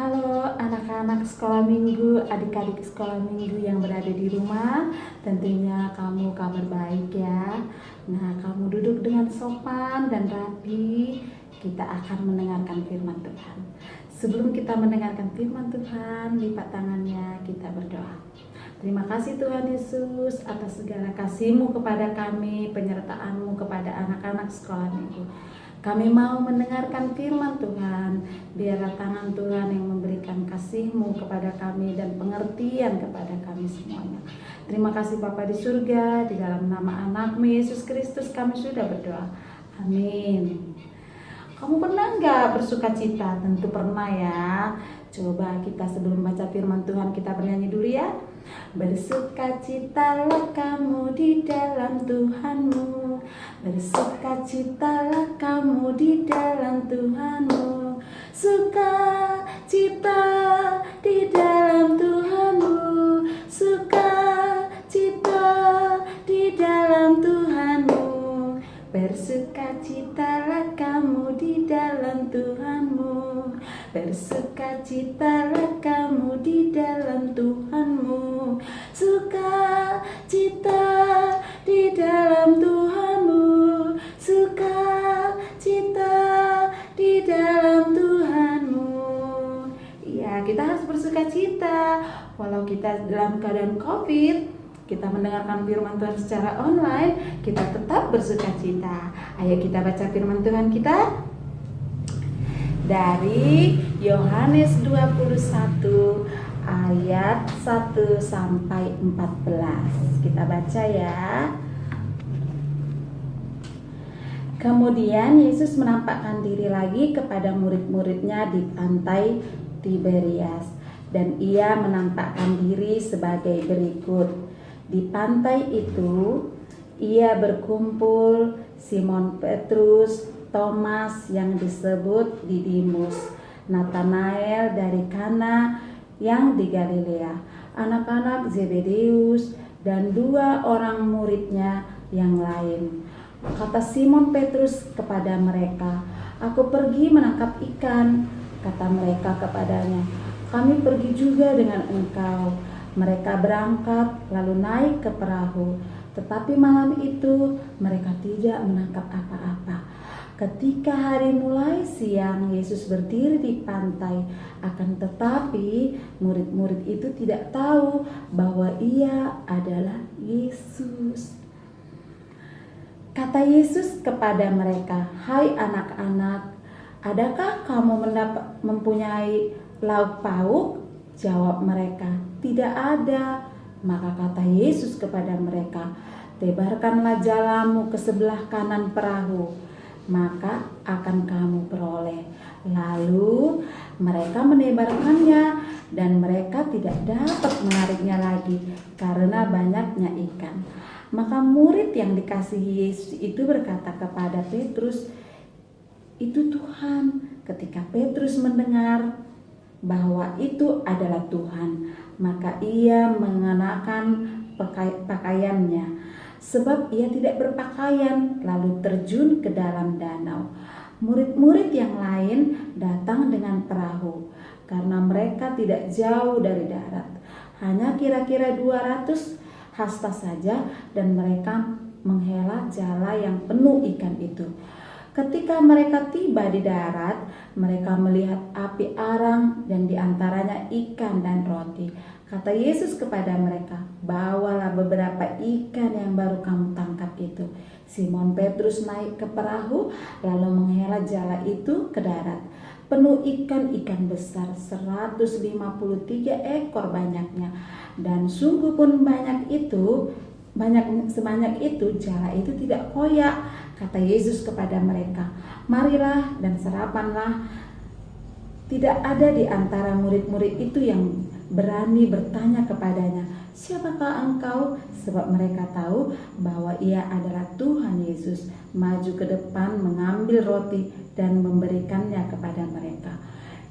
Halo anak-anak sekolah minggu, adik-adik sekolah minggu yang berada di rumah. Tentunya kamu kabar baik ya. Nah, kamu duduk dengan sopan dan rapi. Kita akan mendengarkan firman Tuhan. Sebelum kita mendengarkan firman Tuhan, lipat tangannya, kita berdoa. Terima kasih Tuhan Yesus atas segala kasih-Mu kepada kami, penyertaan-Mu kepada anak-anak sekolah minggu. Kami mau mendengarkan firman Tuhan. Biarlah tangan Tuhan yang memberikan kasih-Mu kepada kami dan pengertian kepada kami semuanya. Terima kasih Bapa di surga, di dalam nama anak-Mu Yesus Kristus kami sudah berdoa. Amin. Kamu pernah nggak bersuka cita? Tentu pernah ya. Coba kita sebelum baca firman Tuhan kita bernyanyi dulu ya. Bersukacitalah kamu di dalam Tuhanmu, bersukacitalah kamu di dalam Tuhanmu, sukacita di dalam Tuhanmu, sukacita di dalam Tuhanmu. Bersukacitalah kamu di dalam Tuhanmu, bersukacitalah kamu di dalam Tuhanmu, sukacita di dalam Tuhanmu, sukacita di dalam Tuhanmu. Ya, kita harus bersukacita walau kita dalam keadaan COVID. Kita mendengarkan firman Tuhan secara online, kita tetap bersukacita. Ayo kita baca firman Tuhan kita dari Yohanes 21 ayat 1 sampai 14. Kita baca ya. Kemudian Yesus menampakkan diri lagi kepada murid-muridnya di pantai Tiberias, dan ia menampakkan diri sebagai berikut. Di pantai itu, ia berkumpul Simon Petrus, Thomas yang disebut Didimus, Natanael dari Kana yang di Galilea, anak-anak Zebedeus, dan 2 orang muridnya yang lain. Kata Simon Petrus kepada mereka, "Aku pergi menangkap ikan." Kata mereka kepadanya, "Kami pergi juga dengan engkau." Mereka berangkat lalu naik ke perahu, tetapi malam itu mereka tidak menangkap apa-apa. Ketika hari mulai siang, Yesus berdiri di pantai, akan tetapi murid-murid itu tidak tahu bahwa Ia adalah Yesus. Kata Yesus kepada mereka, "Hai anak-anak, adakah kamu mempunyai lauk pauk?" Jawab mereka, "Tidak ada." Maka kata Yesus kepada mereka, "Tebarkanlah jalamu ke sebelah kanan perahu, maka akan kamu peroleh." Lalu mereka menebarkannya, dan mereka tidak dapat menariknya lagi karena banyaknya ikan. Maka murid yang dikasihi Yesus itu berkata kepada Petrus, "Itu Tuhan." Ketika Petrus mendengar bahwa itu adalah Tuhan, maka ia mengenakan pakaiannya, sebab ia tidak berpakaian, lalu terjun ke dalam danau. Murid-murid yang lain datang dengan perahu, karena mereka tidak jauh dari darat, hanya kira-kira 200 hasta saja, dan mereka menghela jala yang penuh ikan itu. Ketika mereka tiba di darat, mereka melihat api arang dan diantaranya ikan dan roti. Kata Yesus kepada mereka, "Bawalah beberapa ikan yang baru kamu tangkap itu." Simon Petrus naik ke perahu lalu menghela jala itu ke darat, penuh ikan-ikan besar, 153 ekor banyaknya. Dan sungguh pun sebanyak itu jala itu tidak koyak. Kata Yesus kepada mereka, "Marilah dan sarapanlah." Tidak ada di antara murid-murid itu yang berani bertanya kepadanya, "Siapakah engkau?" Sebab mereka tahu bahwa ia adalah Tuhan Yesus. Maju ke depan mengambil roti dan memberikannya kepada mereka.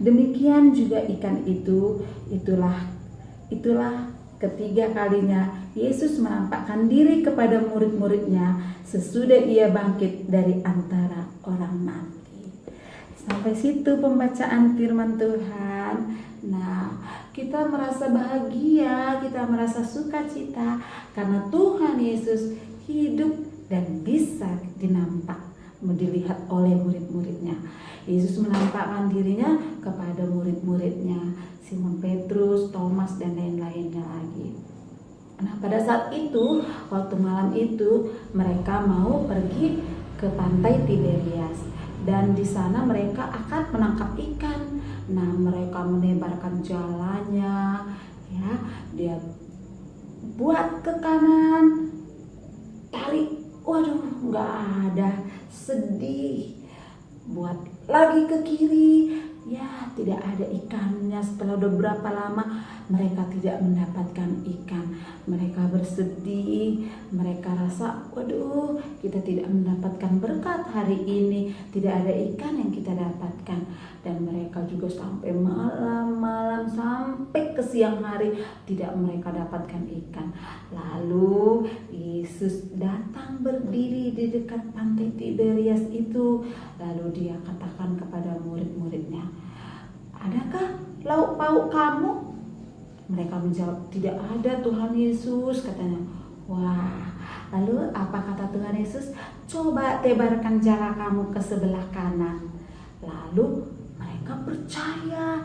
Demikian juga ikan itu. Itulah ketiga kalinya Yesus menampakkan diri kepada murid-muridnya sesudah ia bangkit dari antara orang mati. Sampai situ pembacaan firman Tuhan. kita merasa bahagia, kita merasa sukacita karena Tuhan Yesus hidup dan bisa dilihat oleh murid-muridnya. Yesus menampakkan dirinya kepada murid-muridnya, Simon Petrus, Thomas, dan lain-lainnya lagi. Nah, pada saat itu, waktu malam itu, mereka mau pergi ke pantai Tiberias, dan di sana mereka akan menangkap ikan. Nah, mereka menebarkan jalannya, ya, dia buat ke kanan, tarik, waduh, nggak ada, sedih. Buat lagi ke kiri, ya tidak ada ikannya. Setelah beberapa lama mereka tidak mendapatkan ikan. Mereka bersedih, mereka rasa, waduh, kita tidak mendapatkan berkat hari ini, tidak ada ikan yang kita dapatkan. Dan mereka juga sampai malam-malam, sampai ke siang hari tidak mereka dapatkan ikan. Lalu Yesus datang berdiri di dekat pantai Tiberias itu. Lalu dia katakan kepada murid-muridnya, adakah lauk pauk kamu? Mereka menjawab, tidak ada Tuhan Yesus, katanya. Wah, lalu apa kata Tuhan Yesus? Coba tebarkan jala kamu ke sebelah kanan. Lalu mereka percaya.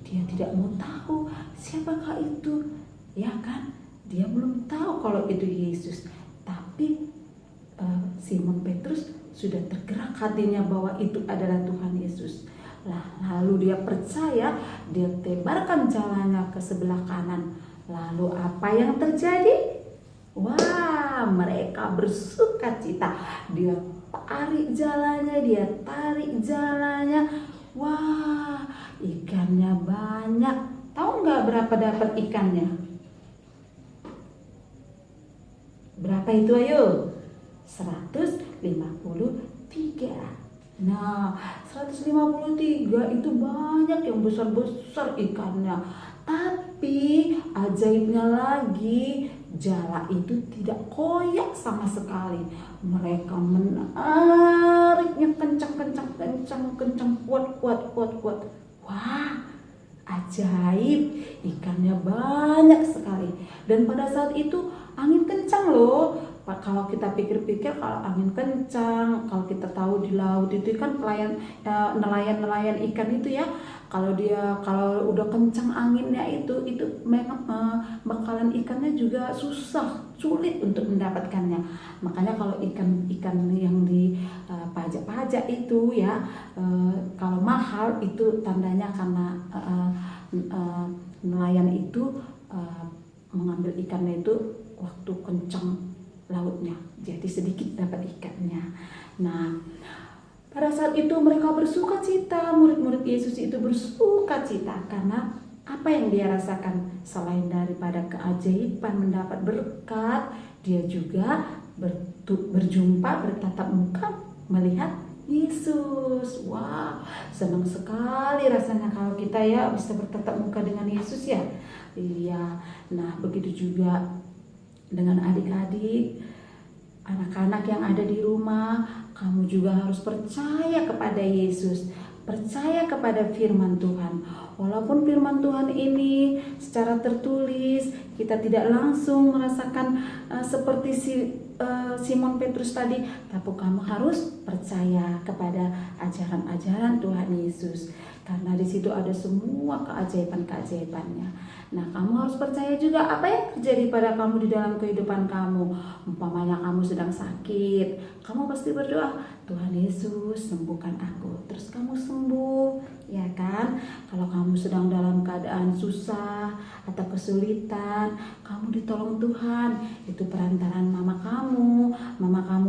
Dia tidak mau tahu siapakah itu, ya kan? Dia belum tahu kalau itu Yesus. Tapi Simon Petrus sudah tergerak hatinya bahwa itu adalah Tuhan Yesus. Lalu dia percaya, dia tebarkan jalannya ke sebelah kanan. Lalu apa yang terjadi? Wah, mereka bersukacita. Dia tarik jalannya. Wah, ikannya banyak. Tahu nggak berapa dapat ikannya? Berapa itu, ayo? 153. Nah, 153 itu banyak, yang besar-besar ikannya. Tapi ajaibnya lagi, jala itu tidak koyak sama sekali. Mereka menariknya kencang, kuat. Wah, ajaib, ikannya banyak sekali. Dan pada saat itu angin kencang loh. Kalau kita pikir-pikir, kalau angin kencang, kalau kita tahu di laut itu kan nelayan ikan itu ya, kalau udah kencang anginnya itu memang bakalan ikannya juga sulit untuk mendapatkannya. Makanya kalau ikan yang di pajak itu ya, kalau mahal itu tandanya karena nelayan itu mengambil ikannya itu waktu kencang lautnya, jadi sedikit dapat ikannya. Nah, pada saat itu mereka bersukacita, murid-murid Yesus itu bersukacita karena apa yang dia rasakan, selain daripada keajaiban mendapat berkat, dia juga bertatap muka melihat Yesus. Wah, senang sekali rasanya kalau kita ya bisa bertatap muka dengan Yesus ya. Iya. Nah, begitu juga dengan adik-adik, anak-anak yang ada di rumah, kamu juga harus percaya kepada Yesus, percaya kepada firman Tuhan. Walaupun firman Tuhan ini secara tertulis, kita tidak langsung merasakan seperti Simon Petrus tadi, tapi kamu harus percaya kepada ajaran-ajaran Tuhan Yesus, karena di situ ada semua keajaiban-keajaibannya. Nah, kamu harus percaya juga apa yang terjadi pada kamu di dalam kehidupan kamu. Umpamanya kamu sedang sakit, kamu pasti berdoa, Tuhan Yesus sembuhkan aku. Terus kamu sembuh, ya kan? Kalau kamu sedang dalam keadaan susah atau kesulitan, kamu ditolong Tuhan. Itu perantaran mama kamu,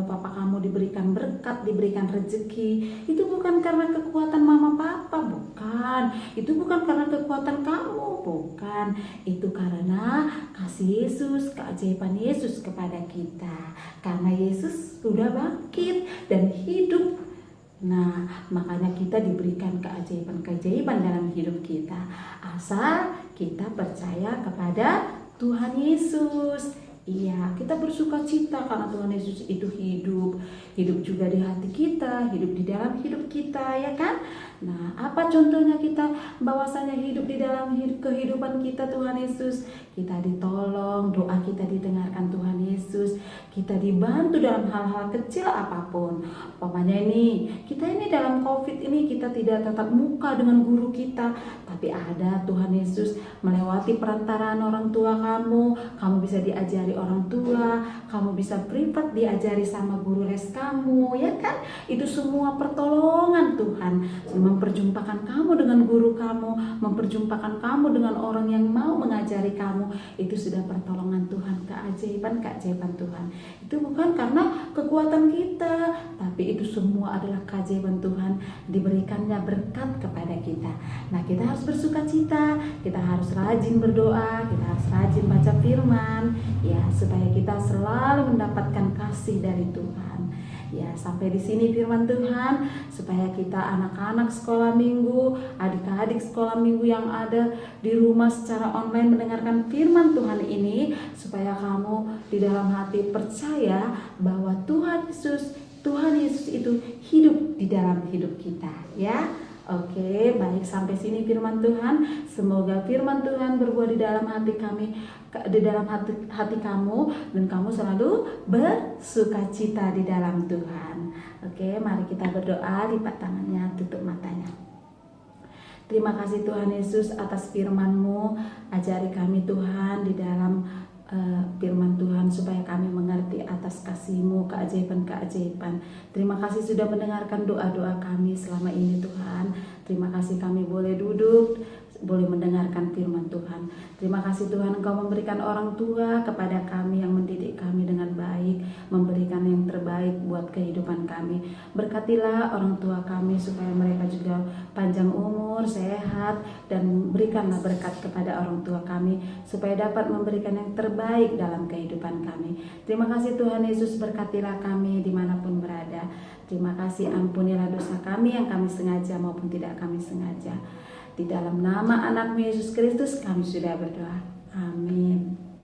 papa kamu diberikan berkat, diberikan rezeki. Itu bukan karena kekuatan mama papa, bukan. Itu bukan karena kekuatan kamu, bukan. Itu karena kasih Yesus, keajaiban Yesus kepada kita. Karena Yesus sudah bangkit dan hidup. Nah, makanya kita diberikan keajaiban-keajaiban dalam hidup kita. Asal kita percaya kepada Tuhan Yesus. Iya, kita bersuka cita karena Tuhan Yesus itu hidup juga di hati kita, hidup di dalam hidup kita, ya kan? Nah, apa contohnya kita bahwasanya hidup di dalam kehidupan kita Tuhan Yesus? Kita ditolong, doa kita didengarkan Tuhan Yesus. Kita dibantu dalam hal-hal kecil apapun. Umpamanya kita ini dalam COVID ini kita tidak tatap muka dengan guru kita, tapi ada Tuhan Yesus melewati perantaraan orang tua kamu bisa diajari orang tua, kamu bisa privat diajari sama guru les kamu, ya kan? Itu semua pertolongan Tuhan, memperjumpakan kamu dengan guru kamu, memperjumpakan kamu dengan orang yang mau mengajari kamu. Itu sudah pertolongan Tuhan, keajaiban Tuhan. Itu bukan karena kekuatan kita, tapi itu semua adalah keajaiban Tuhan, diberikannya berkat kepada kita. Nah, kita harus bersuka cita, kita harus rajin berdoa, kita harus rajin baca firman, ya, supaya kita selalu mendapatkan kasih dari Tuhan. Ya, sampai di sini firman Tuhan, supaya kita anak-anak sekolah minggu, adik-adik sekolah minggu yang ada di rumah secara online mendengarkan firman Tuhan ini, supaya kamu di dalam hati percaya bahwa Tuhan Yesus itu hidup di dalam hidup kita, ya. Oke, baik, sampai sini firman Tuhan. Semoga firman Tuhan berbuah di dalam hati kami, di dalam hati kamu, dan kamu selalu bersukacita di dalam Tuhan. Oke, mari kita berdoa, lipat tangannya, tutup matanya. Terima kasih Tuhan Yesus atas firman-Mu. Ajari kami Tuhan di dalam firman Tuhan, supaya kami mengerti atas kasih-Mu, keajaiban-keajaiban. Terima kasih sudah mendengarkan doa-doa kami selama ini Tuhan. Terima kasih kami boleh duduk, boleh mendengarkan firman Tuhan. Terima kasih Tuhan, Engkau memberikan orang tua kepada kami yang mendidik kami dengan baik, memberikan yang terbaik buat kehidupan kami. Berkatilah orang tua kami supaya mereka juga panjang umur, sehat, dan berikanlah berkat kepada orang tua kami supaya dapat memberikan yang terbaik dalam kehidupan kami. Terima kasih Tuhan Yesus, berkatilah kami dimanapun berada. Terima kasih, ampunilah dosa kami yang kami sengaja maupun tidak kami sengaja. Di dalam nama anak-Mu Yesus Kristus kami sudah berdoa. Amin.